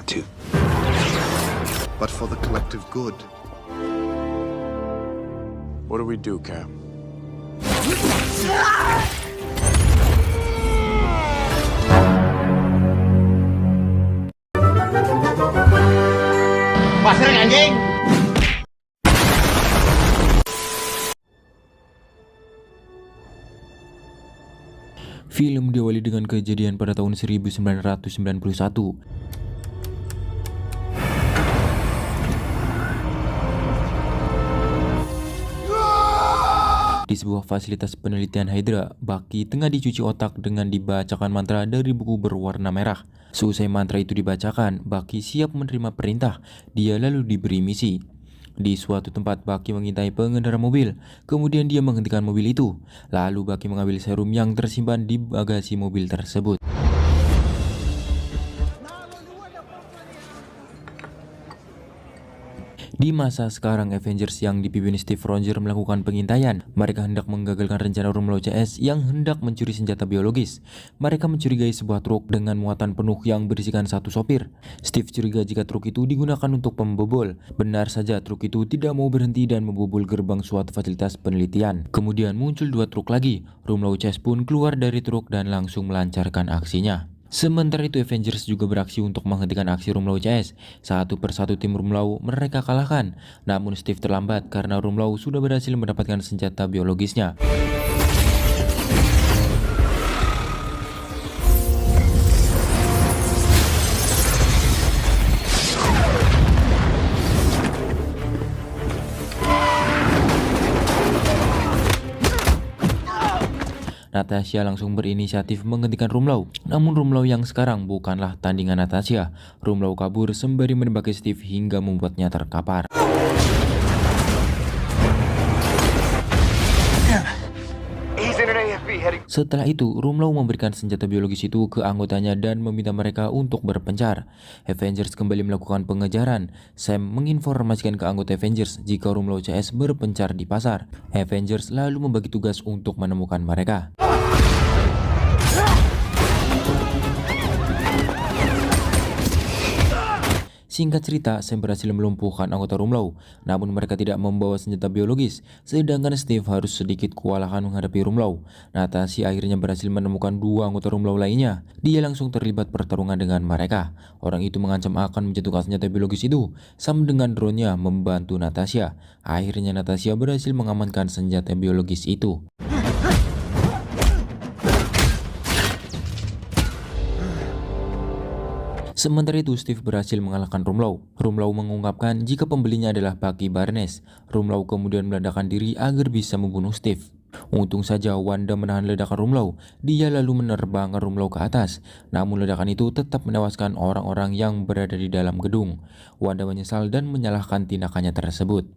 attitude, but for the collective good. What do we do, Cap? Pasir anjing. Film diawali dengan kejadian pada tahun 1991. Di sebuah fasilitas penelitian Hydra, Bucky tengah dicuci otak dengan dibacakan mantra dari buku berwarna merah. Seusai mantra itu dibacakan, Bucky siap menerima perintah. Dia lalu diberi misi. Di suatu tempat, Bucky mengintai pengendara mobil. Kemudian dia menghentikan mobil itu. Lalu Bucky mengambil serum yang tersimpan di bagasi mobil tersebut. Di masa sekarang, Avengers yang dipimpin Steve Rogers melakukan pengintaian. Mereka hendak menggagalkan rencana Rumlow CS yang hendak mencuri senjata biologis. Mereka mencurigai sebuah truk dengan muatan penuh yang berisikan satu sopir. Steve curiga jika truk itu digunakan untuk pembobol. Benar saja, truk itu tidak mau berhenti dan membobol gerbang suatu fasilitas penelitian. Kemudian muncul dua truk lagi. Rumlow CS pun keluar dari truk dan langsung melancarkan aksinya. Sementara itu, Avengers juga beraksi untuk menghentikan aksi Rumlow CS. Satu persatu tim Rumlow mereka kalahkan. Namun Steve terlambat karena Rumlow sudah berhasil mendapatkan senjata biologisnya. Natasha langsung berinisiatif menghentikan Rumlow. Namun Rumlow yang sekarang bukanlah tandingan Natasha. Rumlow kabur sembari menembaki Steve hingga membuatnya terkapar. Setelah itu, Rumlow memberikan senjata biologis itu ke anggotanya dan meminta mereka untuk berpencar. Avengers kembali melakukan pengejaran. Sam menginformasikan ke anggota Avengers jika Rumlow CS berpencar di pasar. Avengers lalu membagi tugas untuk menemukan mereka. Singkat cerita, Sam berhasil melumpuhkan anggota Rumlow, namun mereka tidak membawa senjata biologis, sedangkan Steve harus sedikit kewalahan menghadapi Rumlow. Natasha akhirnya berhasil menemukan dua anggota Rumlow lainnya. Dia langsung terlibat pertarungan dengan mereka. Orang itu mengancam akan menjatuhkan senjata biologis itu. Sam dengan drone-nya membantu Natasha. Akhirnya Natasha berhasil mengamankan senjata biologis itu. Sementara itu, Steve berhasil mengalahkan Rumlow. Rumlow mengungkapkan jika pembelinya adalah Bucky Barnes. Rumlow kemudian meledakkan diri agar bisa membunuh Steve. Untung saja Wanda menahan ledakan Rumlow. Dia lalu menerbangkan Rumlow ke atas. Namun ledakan itu tetap menewaskan orang-orang yang berada di dalam gedung. Wanda menyesal dan menyalahkan tindakannya tersebut.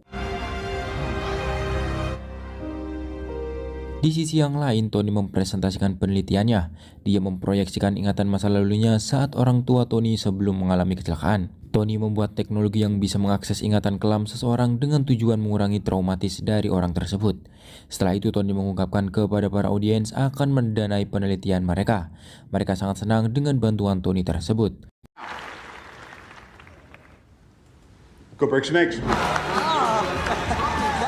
Di sisi yang lain, Tony mempresentasikan penelitiannya. Dia memproyeksikan ingatan masa lalunya saat orang tua Tony sebelum mengalami kecelakaan. Tony membuat teknologi yang bisa mengakses ingatan kelam seseorang dengan tujuan mengurangi traumatis dari orang tersebut. Setelah itu, Tony mengungkapkan kepada para audiens akan mendanai penelitian mereka. Mereka sangat senang dengan bantuan Tony tersebut. Go break some eggs.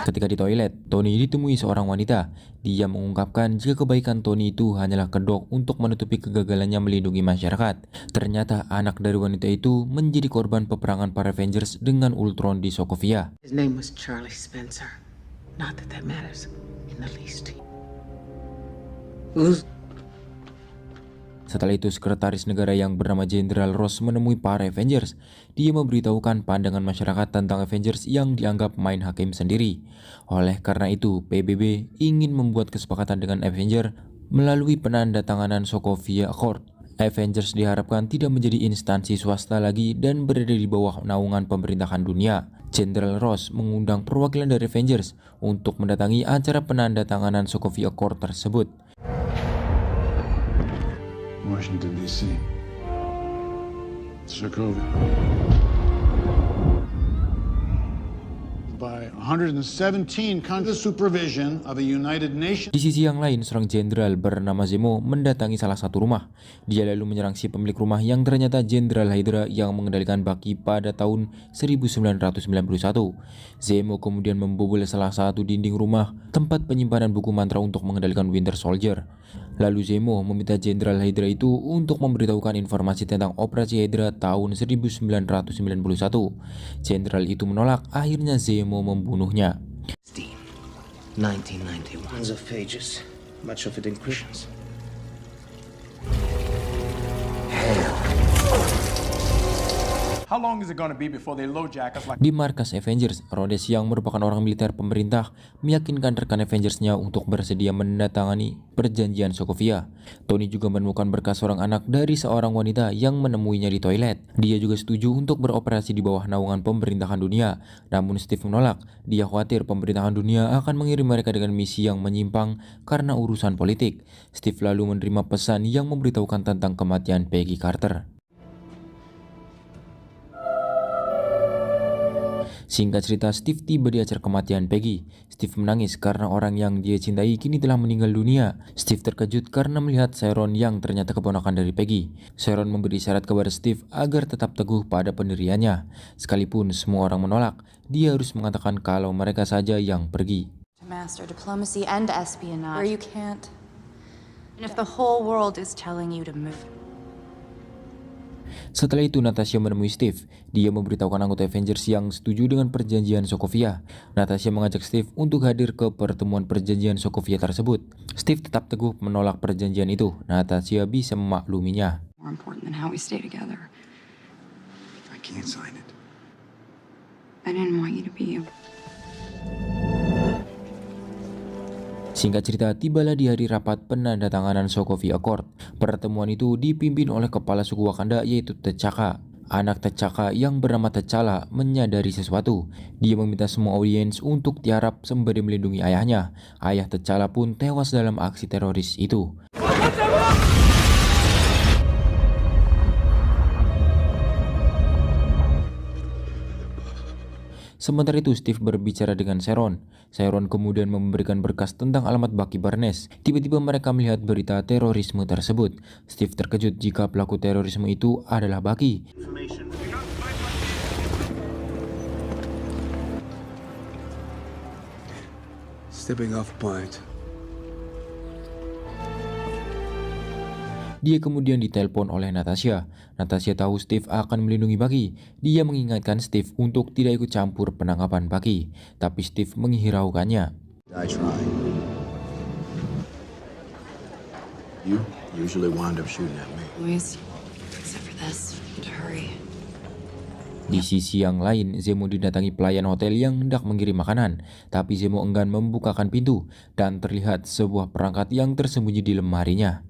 Ketika di toilet, Tony ditemui seorang wanita. Dia mengungkapkan jika kebaikan Tony itu hanyalah kedok untuk menutupi kegagalannya melindungi masyarakat. Ternyata anak dari wanita itu menjadi korban peperangan para Avengers dengan Ultron di Sokovia. His name was Charlie Spencer. Not that that matters in the least. Setelah itu, sekretaris negara yang bernama Jenderal Ross menemui para Avengers. Dia memberitahukan pandangan masyarakat tentang Avengers yang dianggap main hakim sendiri. Oleh karena itu, PBB ingin membuat kesepakatan dengan Avengers melalui penandatanganan Sokovia Accord. Avengers diharapkan tidak menjadi instansi swasta lagi dan berada di bawah naungan pemerintahan dunia. Jenderal Ross mengundang perwakilan dari Avengers untuk mendatangi acara penandatanganan Sokovia Accord tersebut. Washington, D.C. Sokovia. by 117 under the supervision of a United Nations. Di sisi yang lain, seorang jenderal bernama Zemo mendatangi salah satu rumah. Dia lalu menyerang si pemilik rumah yang ternyata Jenderal Hydra yang mengendalikan Bucky pada tahun 1991. Zemo kemudian membobol salah satu dinding rumah tempat penyimpanan buku mantra untuk mengendalikan Winter Soldier. Lalu Zemo meminta Jenderal Hydra itu untuk memberitahukan informasi tentang operasi Hydra tahun 1991. Jenderal itu menolak, akhirnya Zemo membunuhnya. 1991. Tons of pages, much of it encryptions. How long is it gonna be before they LoJack us like... Di markas Avengers, Rhodes yang merupakan orang militer pemerintah meyakinkan rekan Avengers-nya untuk bersedia menandatangani perjanjian Sokovia. Tony juga menemukan berkas seorang anak dari seorang wanita yang menemuinya di toilet. Dia juga setuju untuk beroperasi di bawah naungan pemerintahan dunia. Namun Steve menolak. Dia khawatir pemerintahan dunia akan mengirim mereka dengan misi yang menyimpang karena urusan politik. Steve lalu menerima pesan yang memberitahukan tentang kematian Peggy Carter. Singkat cerita, Steve tiba di acara kematian Peggy. Steve menangis karena orang yang dia cintai kini telah meninggal dunia. Steve terkejut karena melihat Sharon yang ternyata keponakan dari Peggy. Sharon memberi syarat kepada Steve agar tetap teguh pada pendiriannya. Sekalipun semua orang menolak, dia harus mengatakan kalau mereka saja yang pergi. Master diplomacy and espionage, where you can't. And if the whole world is telling you to move. Setelah itu Natasha menemui Steve. Dia memberitahukan anggota Avengers yang setuju dengan perjanjian Sokovia. Natasha mengajak Steve untuk hadir ke pertemuan perjanjian Sokovia tersebut. Steve tetap teguh menolak perjanjian itu. Natasha bisa memakluminya. More important than how we stay together. I can't sign it. I didn't want you to be. Singkat cerita, tibalah di hari rapat penandatanganan Sokovia Accord. Pertemuan itu dipimpin oleh kepala suku Wakanda yaitu T'Chaka. Anak T'Chaka yang bernama T'Challa menyadari sesuatu. Dia meminta semua audiens untuk tiarap sembari melindungi ayahnya. Ayah T'Challa pun tewas dalam aksi teroris itu. Sementara itu Steve berbicara dengan Sharon. Sharon kemudian memberikan berkas tentang alamat Bucky Barnes. Tiba-tiba mereka melihat berita terorisme tersebut. Steve terkejut jika pelaku terorisme itu adalah Bucky. Stepping off point. Dia kemudian ditelepon oleh Natasha. Natasha tahu Steve akan melindungi Bucky. Dia mengingatkan Steve untuk tidak ikut campur penangkapan Bucky. Tapi Steve menghiraukannya. I try. You usually wind up shooting at me. Always, except for this. To hurry. Di sisi yang lain, Zemo didatangi pelayan hotel yang hendak mengirim makanan. Tapi Zemo enggan membukakan pintu dan terlihat sebuah perangkat yang tersembunyi di lemarinya.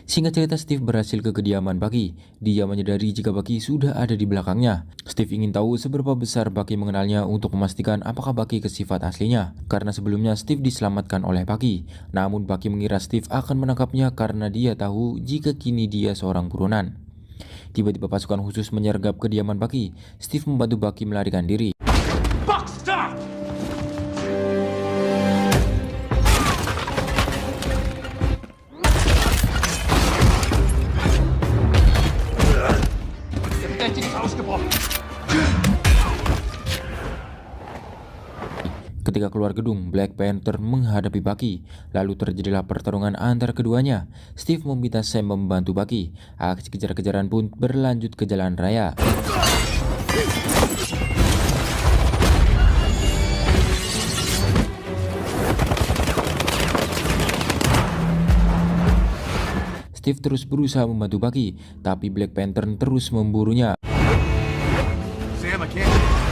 Singkat cerita, Steve berhasil ke kediaman Bucky. Dia menyadari jika Bucky sudah ada di belakangnya. Steve ingin tahu seberapa besar Bucky mengenalnya untuk memastikan apakah Bucky ke sifat aslinya. Karena sebelumnya Steve diselamatkan oleh Bucky. Namun Bucky mengira Steve akan menangkapnya karena dia tahu jika kini dia seorang buronan. Tiba-tiba pasukan khusus menyergap kediaman Bucky. Steve membantu Bucky melarikan diri. Buck, stop! Ketika keluar gedung, Black Panther menghadapi Bucky. Lalu terjadilah pertarungan antara keduanya. Steve meminta Sam membantu Bucky. Aksi kejar-kejaran pun berlanjut ke jalan raya. Steve terus berusaha membantu Bucky, tapi Black Panther terus memburunya. Sam, I can't...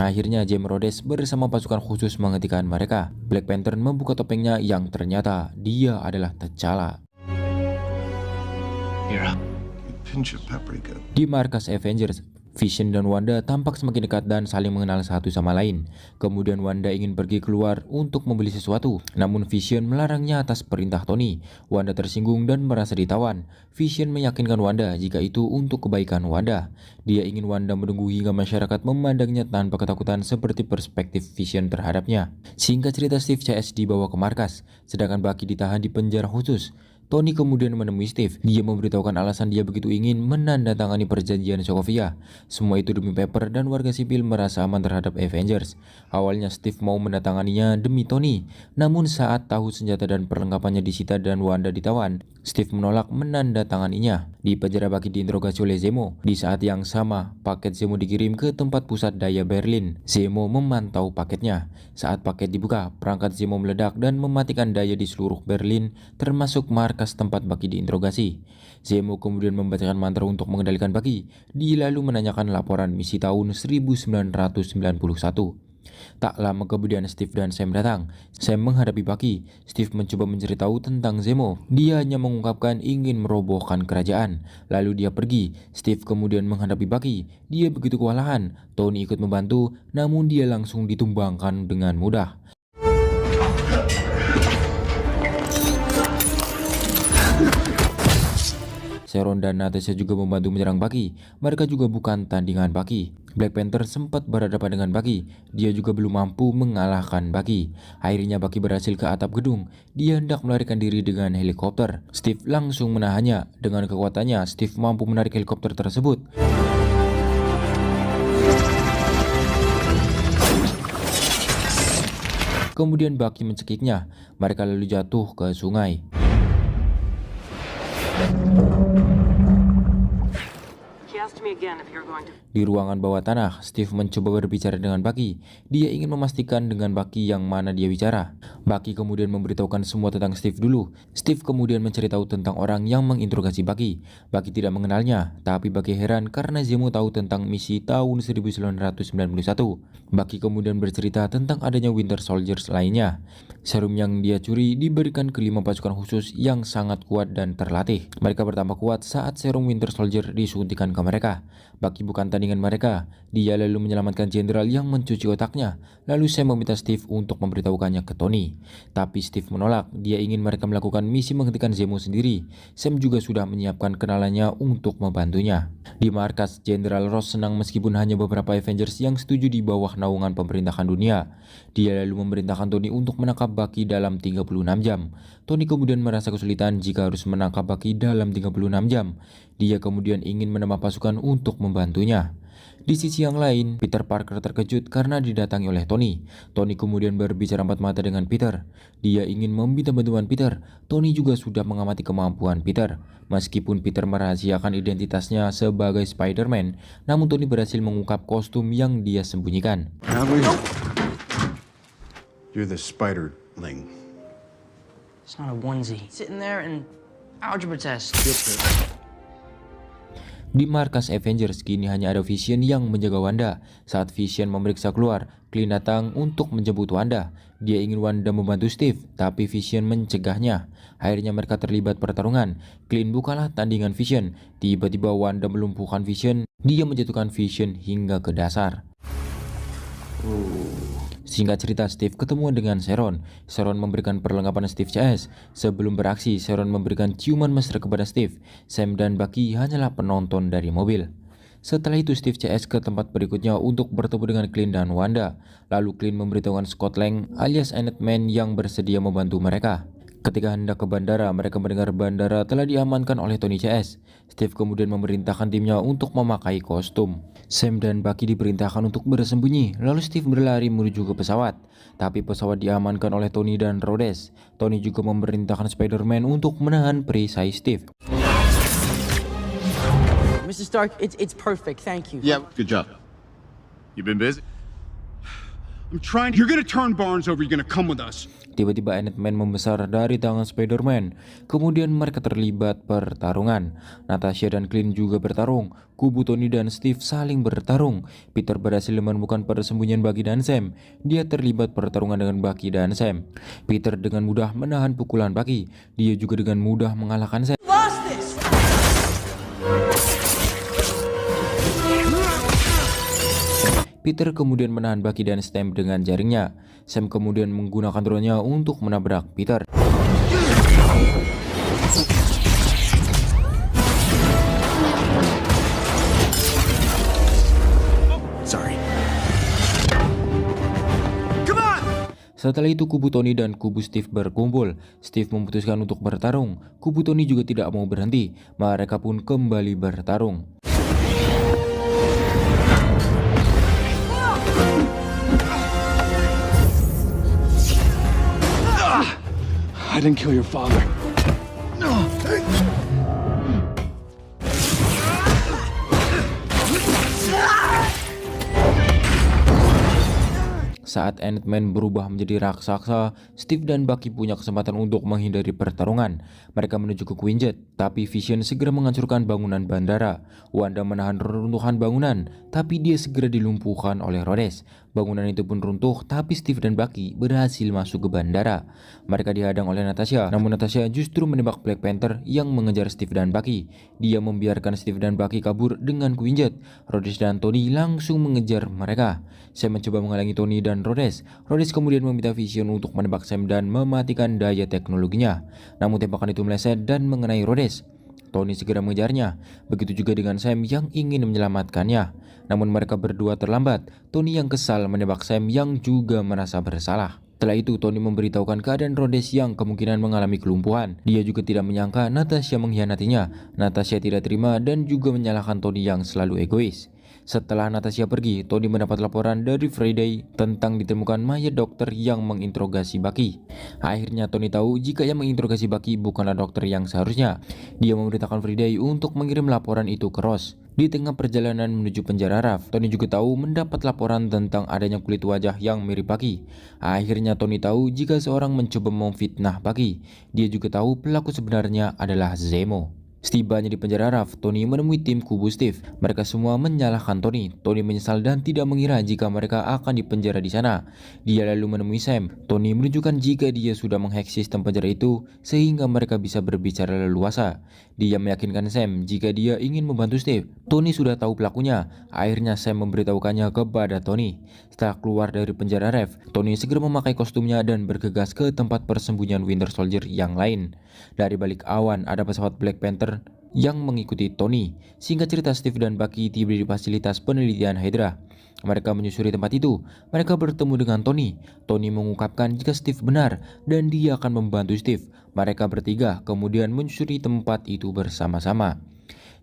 Akhirnya James Rhodes bersama pasukan khusus menghentikan mereka. Black Panther membuka topengnya yang ternyata dia adalah T'Challa. Pinch of paprika. Di markas Avengers, Vision dan Wanda tampak semakin dekat dan saling mengenal satu sama lain. Kemudian Wanda ingin pergi keluar untuk membeli sesuatu, namun Vision melarangnya atas perintah Tony. Wanda tersinggung dan merasa ditawan. Vision meyakinkan Wanda jika itu untuk kebaikan Wanda. Dia ingin Wanda menunggu hingga masyarakat memandangnya tanpa ketakutan seperti perspektif Vision terhadapnya. Singkat cerita, Steve CS dibawa ke markas, sedangkan Bucky ditahan di penjara khusus. Tony kemudian menemui Steve. Dia memberitahukan alasan dia begitu ingin menandatangani perjanjian Sokovia. Semua itu demi Pepper dan warga sipil merasa aman terhadap Avengers. Awalnya Steve mau menandatanganinya demi Tony, namun saat tahu senjata dan perlengkapannya disita dan Wanda ditawan, Steve menolak menandatanganinya. Di penjara Bucky diinterogasi oleh Zemo. Di saat yang sama, paket Zemo dikirim ke tempat pusat daya Berlin. Zemo memantau paketnya. Saat paket dibuka, perangkat Zemo meledak dan mematikan daya di seluruh Berlin, termasuk markas tempat Bucky diinterogasi. Zemo kemudian membacakan mantra untuk mengendalikan Bucky. Dia lalu menanyakan laporan misi tahun 1991. Tak lama kemudian Steve dan Sam datang. Sam menghadapi Bucky. Steve mencoba mencari tahu tentang Zemo. Dia hanya mengungkapkan ingin merobohkan kerajaan. Lalu dia pergi. Steve kemudian menghadapi Bucky. Dia begitu kewalahan. Tony ikut membantu, namun dia langsung ditumbangkan dengan mudah. Sharon dan Natasha juga membantu menyerang Bucky. Mereka juga bukan tandingan Bucky. Black Panther sempat berhadapan dengan Bucky. Dia juga belum mampu mengalahkan Bucky. Akhirnya Bucky berhasil ke atap gedung. Dia hendak melarikan diri dengan helikopter. Steve langsung menahannya. Dengan kekuatannya, Steve mampu menarik helikopter tersebut. Kemudian Bucky mencekiknya. Mereka lalu jatuh ke sungai. Di ruangan bawah tanah, Steve mencoba berbicara dengan Bucky. Dia ingin memastikan dengan Bucky yang mana dia bicara. Bucky kemudian memberitahukan semua tentang Steve dulu. Steve kemudian mencari tahu tentang orang yang menginterogasi Bucky. Bucky tidak mengenalnya, tapi Bucky heran karena Zemo tahu tentang misi tahun 1991. Bucky kemudian bercerita tentang adanya Winter Soldiers lainnya. Serum yang dia curi diberikan ke 5 pasukan khusus yang sangat kuat dan terlatih. Mereka bertambah kuat saat serum Winter Soldier disuntikan ke mereka. Bucky bukan tandingan mereka. Dia lalu menyelamatkan jenderal yang mencuci otaknya. Lalu Sam meminta Steve untuk memberitahukannya ke Tony. Tapi Steve menolak. Dia ingin mereka melakukan misi menghentikan Zemo sendiri. Sam juga sudah menyiapkan kenalannya untuk membantunya. Di markas, Jenderal Ross senang meskipun hanya beberapa Avengers yang setuju di bawah naungan pemerintahan dunia. Dia lalu memerintahkan Tony untuk menangkap Bucky dalam 36 jam. Tony kemudian merasa kesulitan jika harus menangkap Bucky dalam 36 jam. Dia kemudian ingin menambah pasukan untuk membantunya. Di sisi yang lain, Peter Parker terkejut karena didatangi oleh Tony. Tony kemudian berbicara empat mata dengan Peter. Dia ingin meminta bantuan Peter. Tony juga sudah mengamati kemampuan Peter. Meskipun Peter merahasiakan identitasnya sebagai Spider-Man, namun Tony berhasil mengungkap kostum yang dia sembunyikan. You're the Spiderling. It's not a onesie. Sitting there in algebra test. Di markas Avengers kini hanya ada Vision yang menjaga Wanda. Saat Vision memeriksa keluar, Clint datang untuk menjemput Wanda. Dia ingin Wanda membantu Steve, tapi Vision mencegahnya. Akhirnya mereka terlibat pertarungan. Clint bukanlah tandingan Vision. Tiba-tiba Wanda melumpuhkan Vision. Dia menjatuhkan Vision hingga ke dasar. Singkat cerita, Steve ketemu dengan Sharon. Sharon memberikan perlengkapan Steve CS. Sebelum beraksi, Sharon memberikan ciuman mesra kepada Steve. Sam dan Bucky hanyalah penonton dari mobil. Setelah itu Steve CS ke tempat berikutnya untuk bertemu dengan Clint dan Wanda. Lalu Clint memberitahukan Scott Lang alias Ant-Man yang bersedia membantu mereka. Ketika hendak ke bandara, mereka mendengar bandara telah diamankan oleh Tony CS. Steve kemudian memerintahkan timnya untuk memakai kostum. Sam dan Bucky diperintahkan untuk bersembunyi, lalu Steve berlari menuju ke pesawat. Tapi pesawat diamankan oleh Tony dan Rhodes. Tony juga memerintahkan Spider-Man untuk menahan perisai Steve. Mr. Stark, it's perfect, thank you. Yeah, good job. You been busy? I'm trying. You're gonna turn Barnes over. You're gonna come with us. Tiba-tiba Ant-Man membesar dari tangan Spider-Man. Kemudian mereka terlibat pertarungan. Natasha dan Clint juga bertarung. Kubu Tony dan Steve saling bertarung. Peter berhasil menemukan persembunyian Bucky dan Sam. Dia terlibat pertarungan dengan Bucky dan Sam. Peter dengan mudah menahan pukulan Bucky. Dia juga dengan mudah mengalahkan Sam. Peter kemudian menahan Bucky dan Sam dengan jaringnya. Sam kemudian menggunakan drone-nya untuk menabrak Peter. Sorry. Setelah itu kubu Tony dan kubu Steve berkumpul. Steve memutuskan untuk bertarung. Kubu Tony juga tidak mau berhenti. Mereka pun kembali bertarung. I didn't kill your father. Saat Ant-Man berubah menjadi raksasa, Steve dan Bucky punya kesempatan untuk menghindari pertarungan. Mereka menuju ke Quinjet, tapi Vision segera menghancurkan bangunan bandara. Wanda menahan reruntuhan bangunan, tapi dia segera dilumpuhkan oleh Rhodes. Bangunan itu pun runtuh, tapi Steve dan Bucky berhasil masuk ke bandara. Mereka dihadang oleh Natasha, namun Natasha justru menembak Black Panther yang mengejar Steve dan Bucky. Dia membiarkan Steve dan Bucky kabur dengan Quinjet. Rhodes dan Tony langsung mengejar mereka. Sam mencoba menghalangi Tony dan Rhodes. Rhodes kemudian meminta Vision untuk menembak Sam dan mematikan daya teknologinya. Namun tembakan itu meleset dan mengenai Rhodes. Tony segera mengejarnya, begitu juga dengan Sam yang ingin menyelamatkannya. Namun mereka berdua terlambat. Tony yang kesal menembak Sam yang juga merasa bersalah. Setelah itu Tony memberitahukan keadaan Rhodes yang kemungkinan mengalami kelumpuhan. Dia juga tidak menyangka Natasha mengkhianatinya. Natasha tidak terima dan juga menyalahkan Tony yang selalu egois. Setelah Natasha pergi, Tony mendapat laporan dari Friday tentang ditemukan mayat dokter yang menginterogasi Bucky. Akhirnya Tony tahu jika yang menginterogasi Bucky bukanlah dokter yang seharusnya. Dia memerintahkan Friday untuk mengirim laporan itu ke Ross. Di tengah perjalanan menuju penjara Raph, Tony juga tahu mendapat laporan tentang adanya kulit wajah yang mirip Bucky. Akhirnya Tony tahu jika seorang mencoba memfitnah Bucky. Dia juga tahu pelaku sebenarnya adalah Zemo. Setibanya di penjara Raph, Tony menemui tim kubu Steve. Mereka semua menyalahkan Tony. Tony menyesal dan tidak mengira jika mereka akan dipenjara di sana. Dia lalu menemui Sam. Tony menunjukkan jika dia sudah menghack sistem penjara itu sehingga mereka bisa berbicara leluasa. Dia meyakinkan Sam jika dia ingin membantu Steve. Tony sudah tahu pelakunya. Akhirnya Sam memberitahukannya kepada Tony. Setelah keluar dari penjara Raph, Tony segera memakai kostumnya dan bergegas ke tempat persembunyian Winter Soldier yang lain. Dari balik awan ada pesawat Black Panther yang mengikuti Tony. Singkat cerita, Steve dan Bucky tiba di fasilitas penelitian Hydra. Mereka menyusuri tempat itu. Mereka bertemu dengan Tony. Tony mengungkapkan jika Steve benar dan dia akan membantu Steve. Mereka bertiga kemudian menyusuri tempat itu bersama-sama.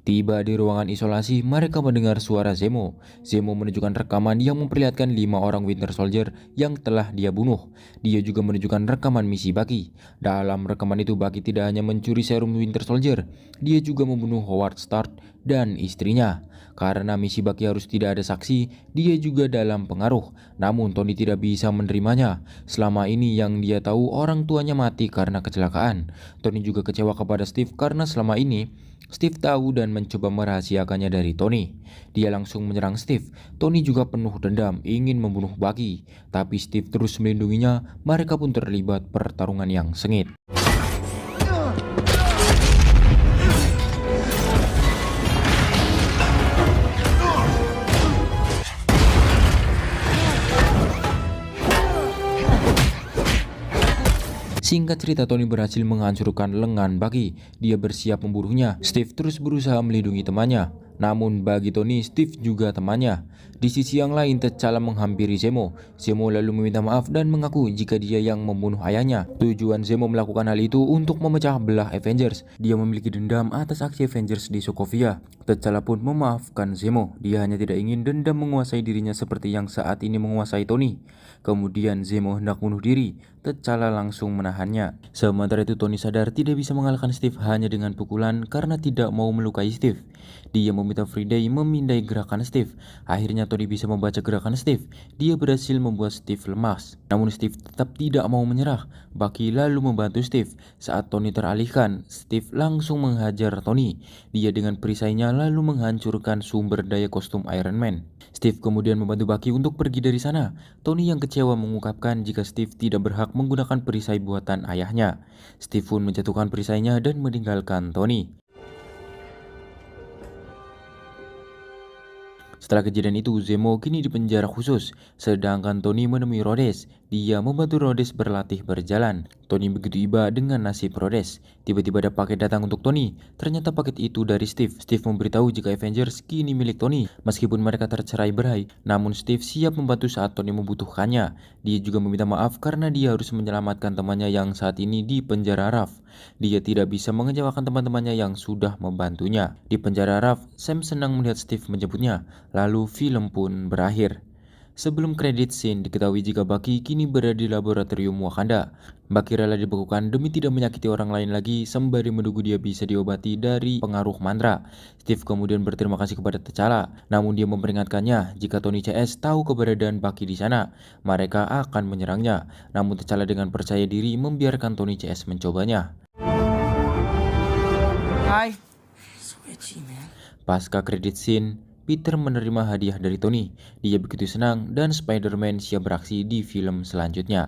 Tiba di ruangan isolasi, mereka mendengar suara Zemo. Zemo menunjukkan rekaman yang memperlihatkan 5 orang Winter Soldier yang telah dia bunuh. Dia juga menunjukkan rekaman misi Bucky. Dalam rekaman itu, Bucky tidak hanya mencuri serum Winter Soldier, dia juga membunuh Howard Stark dan istrinya. Karena misi Bucky harus tidak ada saksi, dia juga dalam pengaruh. Namun Tony tidak bisa menerimanya. Selama ini yang dia tahu orang tuanya mati karena kecelakaan. Tony juga kecewa kepada Steve karena selama ini Steve tahu dan mencoba merahasiakannya dari Tony. Dia langsung menyerang Steve. Tony juga penuh dendam ingin membunuh Bucky, tapi Steve terus melindunginya. Mereka pun terlibat pertarungan yang sengit. Singkat cerita, Tony berhasil menghancurkan lengan Bucky. Dia bersiap membunuhnya. Steve terus berusaha melindungi temannya. Namun bagi Tony, Steve juga temannya. Di sisi yang lain, T'Challa menghampiri Zemo. Zemo lalu meminta maaf dan mengaku jika dia yang membunuh ayahnya. Tujuan Zemo melakukan hal itu untuk memecah belah Avengers. Dia memiliki dendam atas aksi Avengers di Sokovia. T'Challa pun memaafkan Zemo. Dia hanya tidak ingin dendam menguasai dirinya seperti yang saat ini menguasai Tony. Kemudian Zemo hendak bunuh diri. T'Challa langsung menahannya. Sementara itu Tony sadar tidak bisa mengalahkan Steve hanya dengan pukulan karena tidak mau melukai Steve. Dia meminta Friday memindai gerakan Steve. Akhirnya Tony bisa membaca gerakan Steve. Dia berhasil membuat Steve lemas. Namun Steve tetap tidak mau menyerah. Bucky lalu membantu Steve. Saat Tony teralihkan, Steve langsung menghajar Tony. Dia dengan perisainya lalu menghancurkan sumber daya kostum Iron Man. Steve kemudian membantu Bucky untuk pergi dari sana. Tony yang kecewa mengungkapkan jika Steve tidak berhak menggunakan perisai buatan ayahnya. Steve pun menjatuhkan perisainya dan meninggalkan Tony. Setelah kejadian itu, Zemo kini di penjara khusus, sedangkan Tony menemui Rhodes. Dia membantu Rhodes berlatih berjalan. Tony begitu iba dengan nasib Rhodes. Tiba-tiba ada paket datang untuk Tony. Ternyata paket itu dari Steve. Steve memberitahu jika Avengers kini milik Tony. Meskipun mereka tercerai-berai, namun Steve siap membantu saat Tony membutuhkannya. Dia juga meminta maaf karena dia harus menyelamatkan temannya yang saat ini di penjara Ralph. Dia tidak bisa mengecewakan teman-temannya yang sudah membantunya. Di penjara Ralph, Sam senang melihat Steve menjemputnya. Lalu film pun berakhir. Sebelum kredit scene, diketahui jika Bucky kini berada di laboratorium Wakanda. Bucky rela dibekukan demi tidak menyakiti orang lain lagi sembari menunggu dia bisa diobati dari pengaruh mantra. Steve kemudian berterima kasih kepada T'Challa, namun dia memperingatkannya jika Tony CS tahu keberadaan Bucky di sana, mereka akan menyerangnya. Namun T'Challa dengan percaya diri membiarkan Tony CS mencobanya. Hi. Switchy, man. Pasca kredit scene, Peter menerima hadiah dari Tony. Dia begitu senang dan Spider-Man siap beraksi di film selanjutnya.